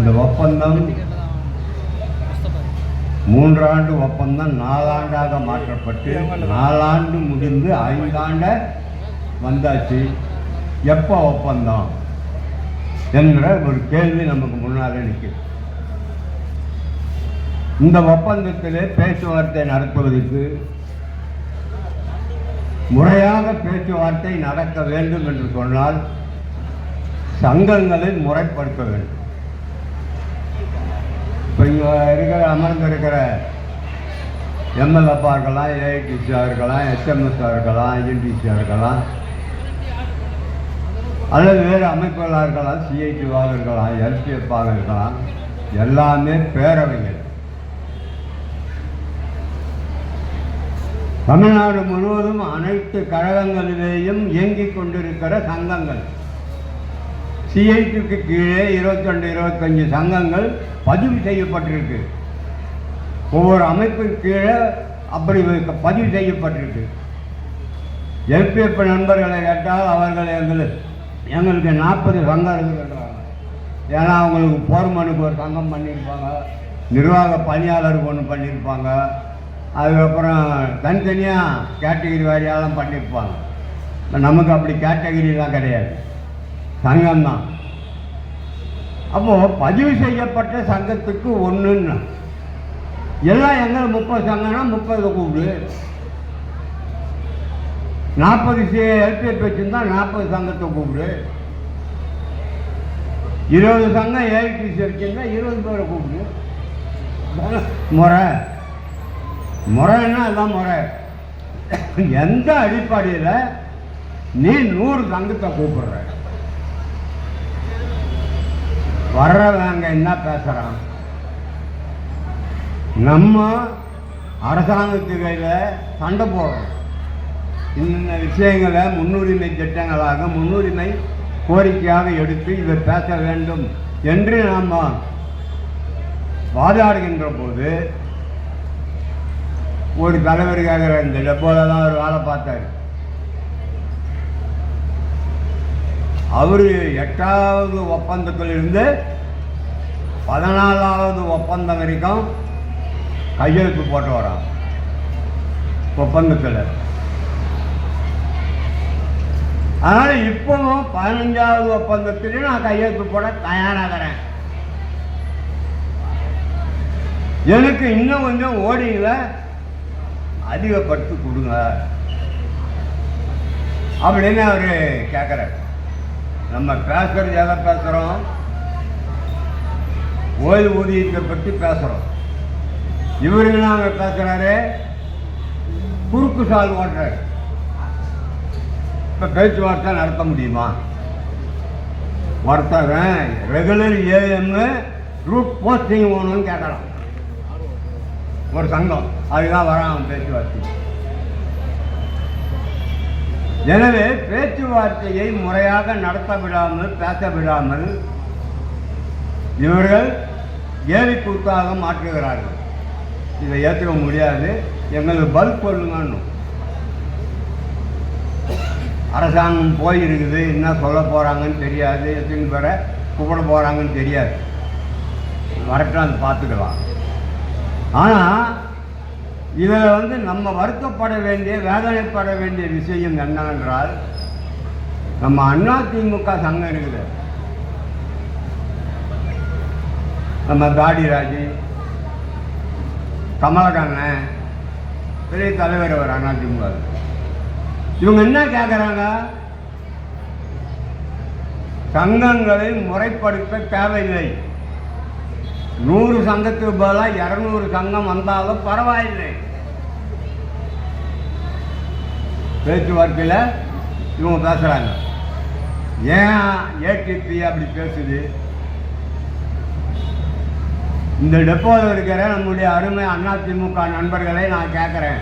இந்த ஒப்பந்தம் 3 ஆண்டு ஒப்பந்தம் 4 ஆண்டாக மாற்றப்பட்டு 4 ஆண்டு முடிந்து 5 ஆண்டு வந்தாச்சு. எப்போ ஒப்பந்தம் என்கிற ஒரு கேள்வி நமக்கு முன்னாலே நிற்குது. இந்த ஒப்பந்தத்திலே பேச்சுவார்த்தை நடத்துவதற்கு முறையாக பேச்சுவார்த்தை நடக்க வேண்டும் என்று சொன்னால் சங்கங்களை முறைப்படுத்த வேண்டும். இப்போ இங்கே அமர்ந்திருக்கிற எம்எல்ஏப்பா இருக்கலாம், ஏஐடிசியாக இருக்கலாம், எஸ்எம்எஸ்ஸாக இருக்கலாம், ஐஎன்டிசியாக இருக்கலாம், அல்லது வேறு அமைப்புகளாக இருக்கலாம், சிஐடிவாக இருக்கலாம், எல்பிஎஃப்பாக இருக்கலாம், எல்லாமே பேரவைகள். தமிழ்நாடு முழுவதும் அனைத்து கழகங்களிலேயும் இயங்கிக் கொண்டிருக்கிற சங்கங்கள், சிஐடிக்கு கீழே 22-25 சங்கங்கள் பதிவு செய்யப்பட்டிருக்கு. ஒவ்வொரு அமைப்பின் கீழே அப்படி பதிவு செய்யப்பட்டிருக்கு. எல்பிஎஃப் நண்பர்களை கேட்டால் அவர்கள் எங்களுக்கு 40 சங்கம் இருக்குன்றாங்க. ஏன்னா அவங்களுக்கு போர்மனுக்கு ஒரு சங்கம் பண்ணியிருப்பாங்க, நிர்வாக பணியாளருக்கு ஒன்று பண்ணியிருப்பாங்க, அதுக்கப்புறம் தனித்தனியாக கேட்டகிரி வாரியாலாம் பண்ணியிருப்பாங்க. நமக்கு அப்படி கேட்டகிரிலாம் கிடையாது, சங்கம்தான். அப்போது பதிவு செய்யப்பட்ட சங்கத்துக்கு ஒன்றுன்னு எல்லாம் எங்கே 30 சங்கம்னா 30 கூப்பிடு, 40 எல்பிஎஃப் வச்சுருந்தா 40 சங்கத்தை கூப்பிடு, 20 சங்கம் ஏஐடிசி வச்சுருந்தா 20 பேரை கூப்பிடு. முறைன்னா அதுதான் முறை. எந்த அடிப்படையில் நீ 100 சங்கத்தை கூப்பிடுற? வர்றவங்க என்ன பேசுகிறான்? நம்ம அரசாங்கத்து கையில் சண்டை போடுறோம். இந்த விஷயங்களை முன்னுரிமை திட்டங்களாக, முன்னுரிமை கோரிக்கையாக எடுத்து இதை பேச வேண்டும் என்று நாம் வாதாடுகின்ற போது ஒரு தலைவர் கேட்குற, இந்த டெப்போவில் தான் ஒரு வேலை பார்த்தார். அவர் 8வது ஒப்பந்தத்திலிருந்து 14வது ஒப்பந்தம் வரைக்கும் கையெழுத்து போட்டு வரான் ஒப்பந்தத்தில். அதனால் இப்போவும் 15வது ஒப்பந்தத்திலையும் நான் கையெழுத்து போட தயாராகிறேன். எனக்கு இன்னும் கொஞ்சம் ஓடிங்களை அதிகப்படுத்தி கொடுங்க அப்படின்னு அவர் கேட்குறார். நம்ம பேசுறது எதை பேசுகிறோம்? ஓய்வூதியத்தை பற்றி பேசுகிறோம். இவருக்கு நாங்கள் பேசுகிறாரு, குறுக்கு சால் ஓட்டுறாரு. இப்போ பேச்சுவார்த்தை நடத்த முடியுமா? ஒருத்தவன் ரெகுலர் ஏஎம் ரூட் போஸ்டிங் வேணும்னு கேட்கலாம். ஒரு சங்கம் அதுதான் வரான் பேச்சுவார்த்தை. எனவே பேச்சுவார்த்தையை முறையாக நடத்த விடாமல், பேச விடாமல் இவர்கள் ஏவி கூத்தாக மாற்றுகிறார்கள். இதை ஏற்றுக்க முடியாது, எங்களுக்கு பதில் சொல்லுங்கன்னு. அரசாங்கம் போயிருக்குது, என்ன சொல்ல போகிறாங்கன்னு தெரியாது, எத்தனை பேரை கூப்பிட போகிறாங்கன்னு தெரியாது. வரட்டும், அது பார்த்துக்கலாம். ஆனால் இதில் நம்ம வருத்தப்பட வேண்டிய, வேதனைப்பட வேண்டிய விஷயம் என்னவென்றால், நம்ம அதிமுக சங்கம் இருக்குது. நம்ம தாடிராஜ், கமலக்கண்ணன், பெரிய தலைவர் அவர் அதிமுக. இவங்க என்ன கேட்குறாங்க? சங்கங்களை முறைப்படுத்த தேவையில்லை. 100 சங்கத்துக்கு பதிலாக 200 சங்கம் வந்தாலும் பரவாயில்லை. பேச்சுவார்த்தையில் இவங்க பேசுகிறாங்க. ஏன் ஏடிபி அப்படி பேசுது? இந்த டெப்போவில் இருக்கிற நம்முடைய அருமை அதிமுக நண்பர்களை நான் கேட்குறேன்,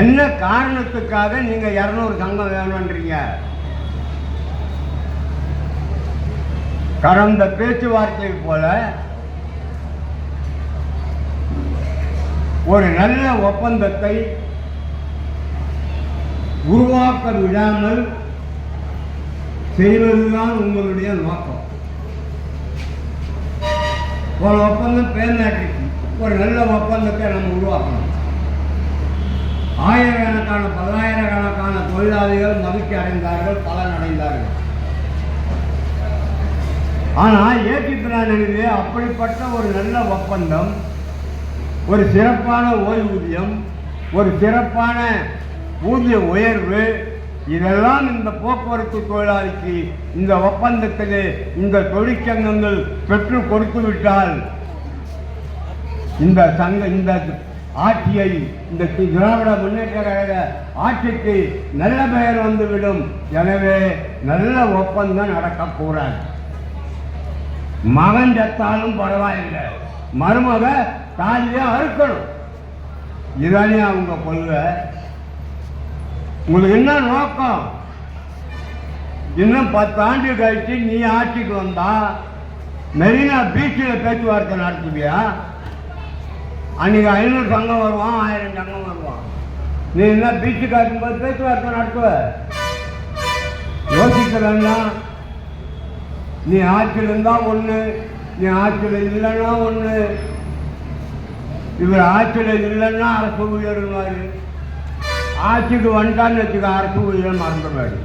என்ன காரணத்துக்காக நீங்கள் 200 சங்கம் வேணுன்றீங்க? கடந்த பேச்சுவார்த்தை போல ஒரு நல்ல ஒப்பந்தத்தை உருவாக்க விடாமல் செய்வதுதான் உங்களுடைய நோக்கம். ஒரு ஒப்பந்தம் பேர்நாட்டிற்கு ஒரு நல்ல ஒப்பந்தத்தை நம்ம உருவாக்கணும். ஆயிரக்கணக்கான பல்லாயிரக்கணக்கான தொழிலாளிகள் மகிழ்ச்சி அடைந்தார்கள், பலன் அடைந்தார்கள். ஆனால் ஏற்றுக்கிறானே அப்படிப்பட்ட ஒரு நல்ல ஒப்பந்தம், ஒரு சிறப்பான ஓய்வூதியம், ஒரு சிறப்பான ஊதிய உயர்வு, இதெல்லாம் இந்த போக்குவரத்து தொழிலாளிக்கு இந்த ஒப்பந்தத்திலே இந்த தொழிற்சங்கங்கள் பெற்று கொடுத்து விட்டால் இந்த ஆட்சியை, இந்த திராவிட முன்னேற்ற கழக ஆட்சிக்கு நல்ல பெயர் வந்துவிடும். எனவே நல்ல ஒப்பந்தம் நடக்கக்கூடாது. மகன் செத்தாலும் பரவாயில்லை, மருமக தாலியை அறுக்கணும். இதானே அவங்க கொள்கை. உங்களுக்கு என்ன நோக்கம்? இன்னும் 10 ஆண்டு கழிச்சு நீ ஆட்சிக்கு வந்தா மெரினா பீச்சில் பேச்சுவார்த்தை நடத்துவியா? அன்னைக்கு 500 சங்கம் வருவான், 1000 சங்கம் வருவான். நீ என்ன பீச்சு காட்டும்போது பேச்சுவார்த்தை நடத்துவ? யோசிக்கிறன்னா, நீ ஆட்சியில் இருந்தா ஒன்று, நீ ஆட்சியில் இல்லைன்னா ஒன்று. இவர் ஆட்சியில் இல்லைன்னா அரசு ஊழியர், ஆட்சிக்கு வந்துட்டான்னு வச்சுக்க அரசு ஊழியர் மறந்துடுவாரு.